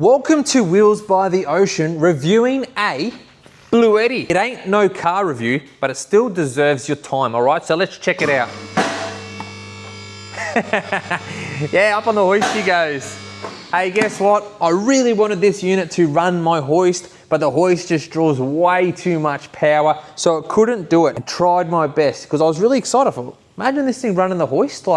Welcome to Wheels by the Ocean, reviewing a BLUETTI. It ain't no car review, but it still deserves your time, all right? So let's check it out. Yeah, up on the hoist he goes. Hey, guess what? I really wanted this unit to run my hoist, but the hoist just draws way too much power, so it couldn't do it. I tried my best because I was really excited for it. Imagine this thing running the hoist,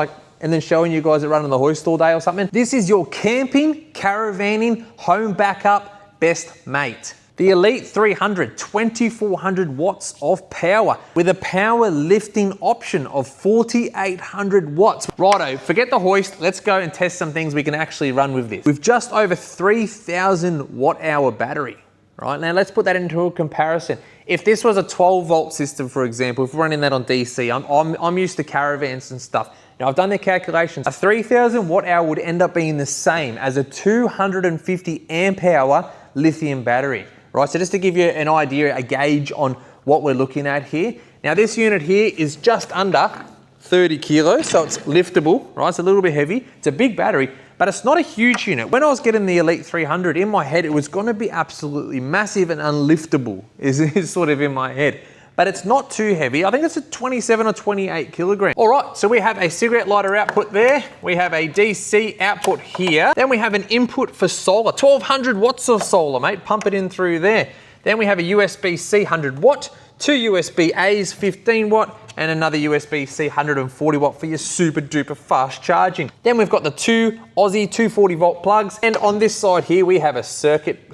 and then showing you guys it running the hoist all day or something. This is your camping, caravanning, home backup best mate. The Elite 300, 2400 watts of power with a power lifting option of 4800 watts. Righto, forget the hoist, let's go and test some things we can actually run with this. With just over 3000 watt hour battery. Right, now let's put that into a comparison. If this was a 12 volt system, for example, if we're running that on DC, I'm used to caravans and stuff. Now I've done the calculations. A 3000 watt hour would end up being the same as a 250 amp hour lithium battery. Right, so just to give you an idea, a gauge on what we're looking at here. Now this unit here is just under 30 kilos, so it's liftable, right? It's a little bit heavy. It's a big battery, but it's not a huge unit. When I was getting the Elite 300, in my head, it was gonna be absolutely massive and unliftable, is sort of in my head. But it's not too heavy. I think it's a 27 or 28 kilograms. All right, so we have a cigarette lighter output there. We have a DC output here. Then we have an input for solar, 1200 watts of solar, mate. Pump it in through there. Then we have a USB-C 100 watt, two USB-A's 15 watt, and another USB-C 140 watt for your super duper fast charging. Then we've got the two Aussie 240 volt plugs. And on this side here, we have a circuit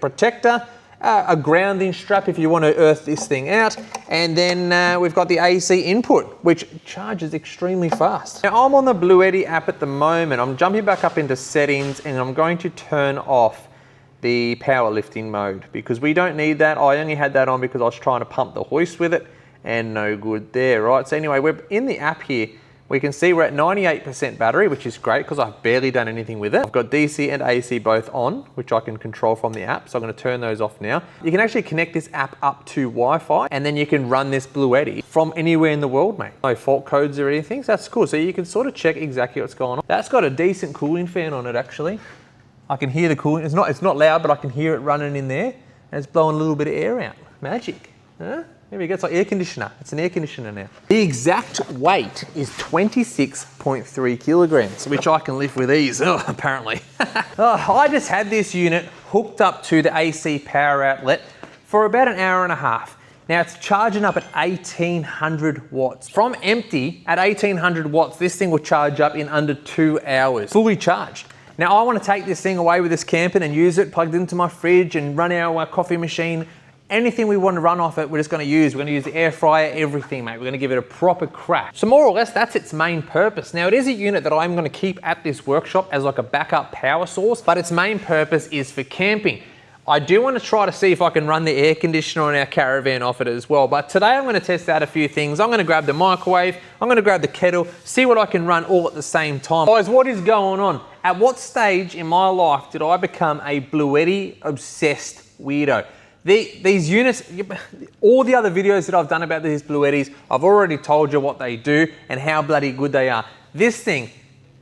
protector, a grounding strap if you want to earth this thing out, and then we've got the AC input, which charges extremely fast. Now I'm on the BLUETTI app at the moment. I'm jumping back up into settings and I'm going to turn off the powerlifting mode because we don't need that. I only had that on because I was trying to pump the hoist with it and no good there, right? So anyway, we're in the app here. We can see we're at 98% battery, which is great because I've barely done anything with it. I've got DC and AC both on, which I can control from the app. So I'm gonna turn those off now. You can actually connect this app up to Wi-Fi and then you can run this BLUETTI from anywhere in the world, mate. No fault codes or anything, so that's cool. So you can sort of check exactly what's going on. That's got a decent cooling fan on it actually. I can hear the cooling, it's not loud, but I can hear it running in there and it's blowing a little bit of air out. Magic, huh? There we go, it's like air conditioner. It's an air conditioner now. The exact weight is 26.3 kilograms, which I can lift with ease, apparently. I just had this unit hooked up to the AC power outlet for about an hour and a half. Now it's charging up at 1800 watts. From empty at 1800 watts, this thing will charge up in under 2 hours, fully charged. Now I want to take this thing away with us camping and use it plugged into my fridge and run our coffee machine. Anything we want to run off it, we're just going to use. We're going to use the air fryer, everything, mate. We're going to give it a proper crack. So more or less, that's its main purpose. Now, it is a unit that I'm going to keep at this workshop as like a backup power source, but its main purpose is for camping. I do want to try to see if I can run the air conditioner on our caravan off it as well. But today I'm going to test out a few things. I'm going to grab the microwave. I'm going to grab the kettle, see what I can run all at the same time. Guys, what is going on? At what stage in my life did I become a BLUETTI obsessed weirdo? These units, all the other videos that I've done about these BLUETTIs, I've already told you what they do and how bloody good they are. This thing,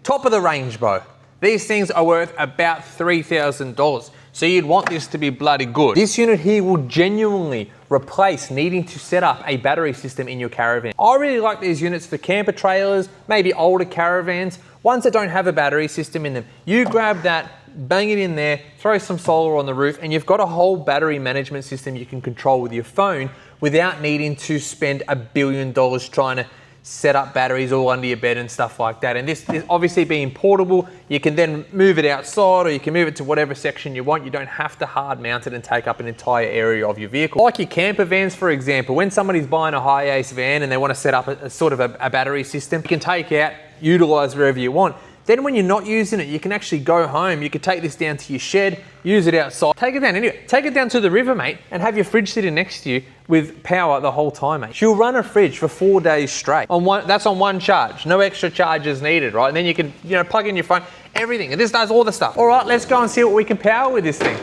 top of the range, bro. These things are worth about $3,000. So you'd want this to be bloody good. This unit here will genuinely replace needing to set up a battery system in your caravan. I really like these units for camper trailers, maybe older caravans, ones that don't have a battery system in them. You grab that, bang it in there, throw some solar on the roof, and you've got a whole battery management system you can control with your phone without needing to spend $1 billion trying to set up batteries all under your bed and stuff like that. And this obviously being portable, you can then move it outside or you can move it to whatever section you want. You don't have to hard mount it and take up an entire area of your vehicle. Like your camper vans, for example, when somebody's buying a high-ace van and they want to set up a sort of a battery system, you can take out, utilize wherever you want. Then when you're not using it, you can actually go home. You could take this down to your shed, use it outside. Take it down anyway. Take it down to the river, mate, and have your fridge sitting next to you with power the whole time, mate. You'll run a fridge for 4 days straight. That's on one charge. No extra charges needed, right? And then you can, plug in your phone, everything. And this does all the stuff. All right, let's go and see what we can power with this thing.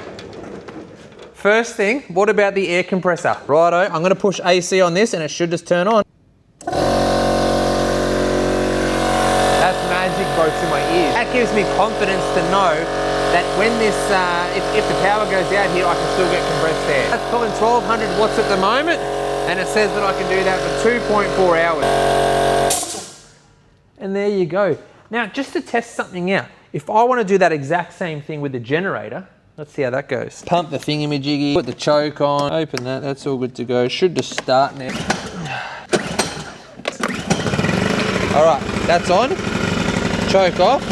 First thing, what about the air compressor? Righto, I'm gonna push AC on this and it should just turn on. That's magic, bro, to my ears. That gives me confidence to know that when this, if the power goes out here, I can still get compressed air. That's pulling 1200 watts at the moment, and it says that I can do that for 2.4 hours. And there you go. Now, just to test something out, if I want to do that exact same thing with the generator, let's see how that goes. Pump the thingamajiggy, put the choke on, open that, that's all good to go. Should just start now. All right, that's on. Choke off.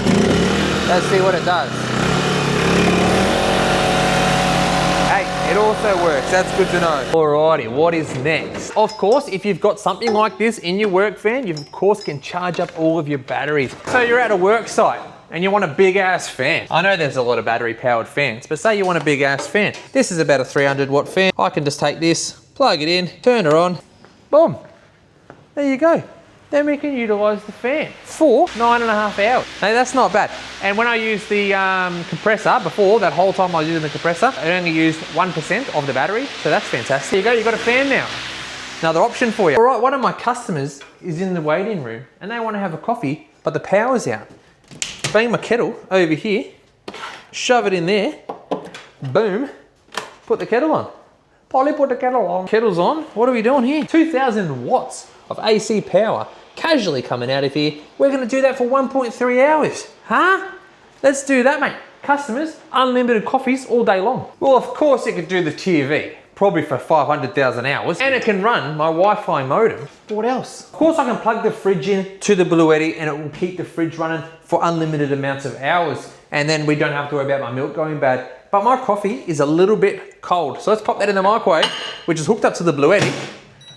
Let's see what it does. Hey, it also works, that's good to know. Alrighty, what is next? Of course, if you've got something like this in your work van, you of course can charge up all of your batteries. So you're at a work site and you want a big ass fan. I know there's a lot of battery powered fans, but say you want a big ass fan. This is about a 300 watt fan. I can just take this, plug it in, turn it on, boom. There you go. Then we can utilize the fan for 9.5 hours. Now that's not bad. And when I used the compressor before, that whole time I was using the compressor, it only used 1% of the battery, so that's fantastic. There you go, you've got a fan now. Another option for you. All right, one of my customers is in the waiting room and they want to have a coffee, but the power's out. Bring my kettle over here, shove it in there, boom, put the kettle on. Polly, put the kettle on. Kettle's on. What are we doing here? 2000 watts of AC power casually coming out of here. We're gonna do that for 1.3 hours. Huh? Let's do that, mate. Customers, unlimited coffees all day long. Well, of course it could do the TV, probably for 500,000 hours, and it can run my Wi-Fi modem. What else? Of course I can plug the fridge in to the BLUETTI and it will keep the fridge running for unlimited amounts of hours, and then we don't have to worry about my milk going bad. But my coffee is a little bit cold, so let's pop that in the microwave, which is hooked up to the BLUETTI.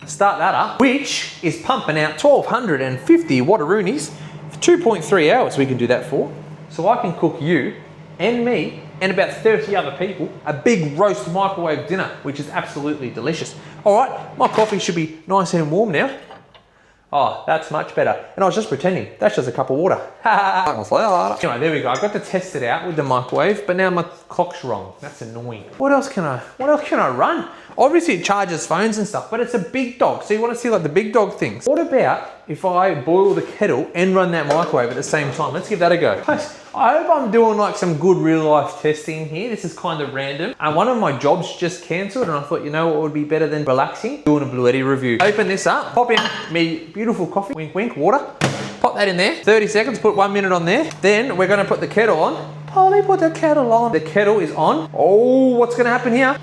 Start that up, which is pumping out 1250 wattaroonies for 2.3 hours. We can do that for. So I can cook you and me and about 30 other people a big roast microwave dinner, which is absolutely delicious. All right, my coffee should be nice and warm now. Oh, that's much better. And I was just pretending, that's just a cup of water. Anyway, there we go. I got to test it out with the microwave, but now my clock's wrong. That's annoying. What else can I run? Obviously it charges phones and stuff, but it's a big dog. So you want to see like the big dog things. What about if I boil the kettle and run that microwave at the same time? Let's give that a go. I hope I'm doing like some good real life testing here. This is kind of random. And one of my jobs just canceled and I thought, you know what would be better than relaxing? Doing a BLUETTI review. Open this up, pop in me beautiful coffee, wink wink, water. Pop that in there, 30 seconds, put 1 minute on there. Then we're gonna put the kettle on. Polly, put the kettle on. The kettle is on. Oh, what's gonna happen here?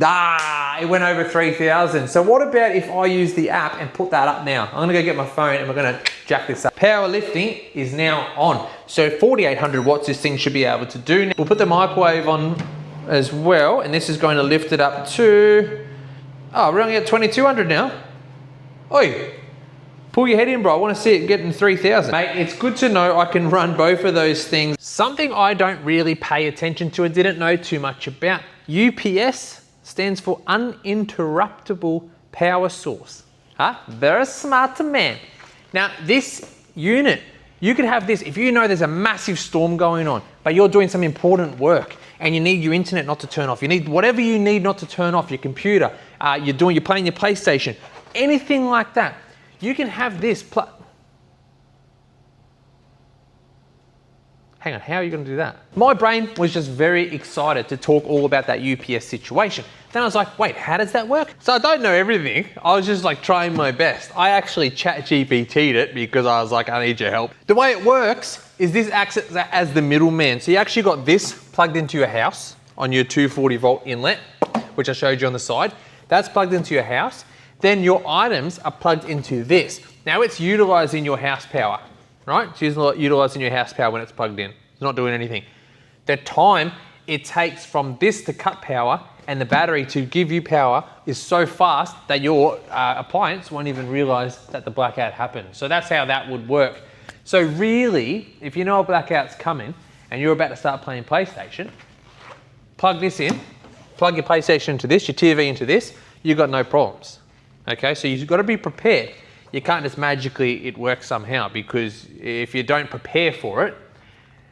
It went over 3,000. So what about if I use the app and put that up now? I'm gonna go get my phone and we're gonna jack this up. Power lifting is now on. So 4,800 watts this thing should be able to do. We'll put the microwave on as well, and this is going to lift it up to, oh, we're only at 2,200 now. Oi, pull your head in, bro. I wanna see it getting 3,000. Mate, it's good to know I can run both of those things. Something I don't really pay attention to and didn't know too much about. UPS stands for uninterruptible power source. Very smart man. Now this unit, you could have this if you know there's a massive storm going on, but you're doing some important work and you need your internet not to turn off. You need whatever you need not to turn off, your computer, you're playing your PlayStation, anything like that. You can have this Hang on, how are you gonna do that? My brain was just very excited to talk all about that UPS situation. Then I was like, wait, how does that work? So I don't know everything. I was just like trying my best. I actually chat GPT'd it because I was like, I need your help. The way it works is this acts as the middleman. So you actually got this plugged into your house on your 240 volt inlet, which I showed you on the side. That's plugged into your house. Then your items are plugged into this. Now it's utilizing your house power, right? It's utilizing your house power when it's plugged in. It's not doing anything. The time it takes from this to cut power and the battery to give you power is so fast that your appliance won't even realize that the blackout happened. So that's how that would work. So really, if you know a blackout's coming and you're about to start playing PlayStation, plug this in, plug your PlayStation into this, your TV into this, you've got no problems. Okay, so you've got to be prepared. You can't just magically it works somehow, because if you don't prepare for it,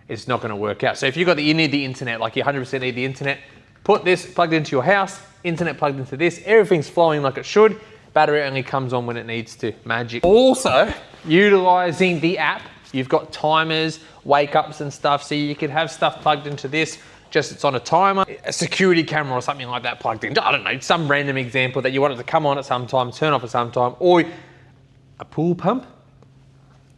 it's not going to work out. So if you need the internet, like you 100% need the internet, put this plugged into your house, internet plugged into this, everything's flowing like it should. Battery only comes on when it needs to, magic. Also, utilizing the app You've got timers, wake ups and stuff, so you could have stuff plugged into this, just it's on a timer, a security camera or something like that plugged in. I don't know, some random example that you want it to come on at some time, turn off at some time, or a pool pump.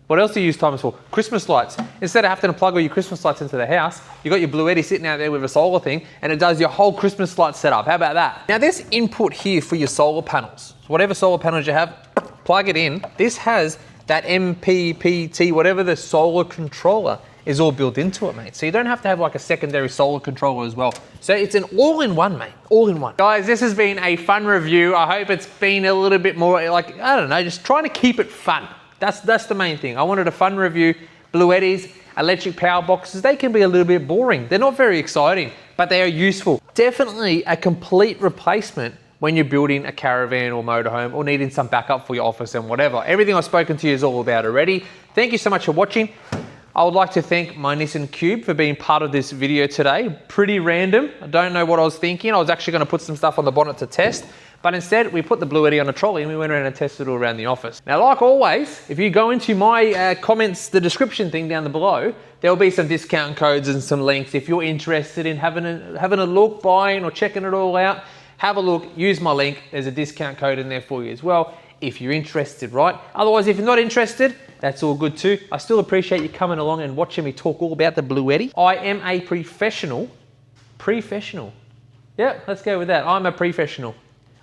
What else do you use timers for? Christmas lights. Instead of having to plug all your Christmas lights into the house, you got your BLUETTI sitting out there with a solar thing, and it does your whole Christmas light setup. How about that? Now this input here for your solar panels, whatever solar panels you have, plug it in. This has that MPPT, whatever the solar controller is all built into it, mate. So you don't have to have like a secondary solar controller as well. So it's an all-in-one, mate, all-in-one. Guys, this has been a fun review. I hope it's been a little bit more like, I don't know, just trying to keep it fun. That's the main thing. I wanted a fun review. BLUETTI's electric power boxes, they can be a little bit boring. They're not very exciting, but they are useful. Definitely a complete replacement when you're building a caravan or motorhome or needing some backup for your office and whatever. Everything I've spoken to you is all about already. Thank you so much for watching. I would like to thank my Nissan Cube for being part of this video today. Pretty random. I don't know what I was thinking. I was actually going to put some stuff on the bonnet to test, but instead we put the BLUETTI on a trolley and we went around and tested it all around the office. Now, like always, if you go into my comments, the description thing down below, there'll be some discount codes and some links. If you're interested in having a look, buying or checking it all out, have a look, use my link. There's a discount code in there for you as well, if you're interested, right? Otherwise, if you're not interested, that's all good too. I still appreciate you coming along and watching me talk all about the BLUETTI. I am a professional. Yeah, let's go with that. I'm a professional.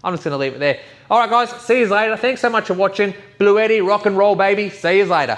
I'm just gonna leave it there. All right, guys, see you later. Thanks so much for watching. BLUETTI, rock and roll, baby. See you later.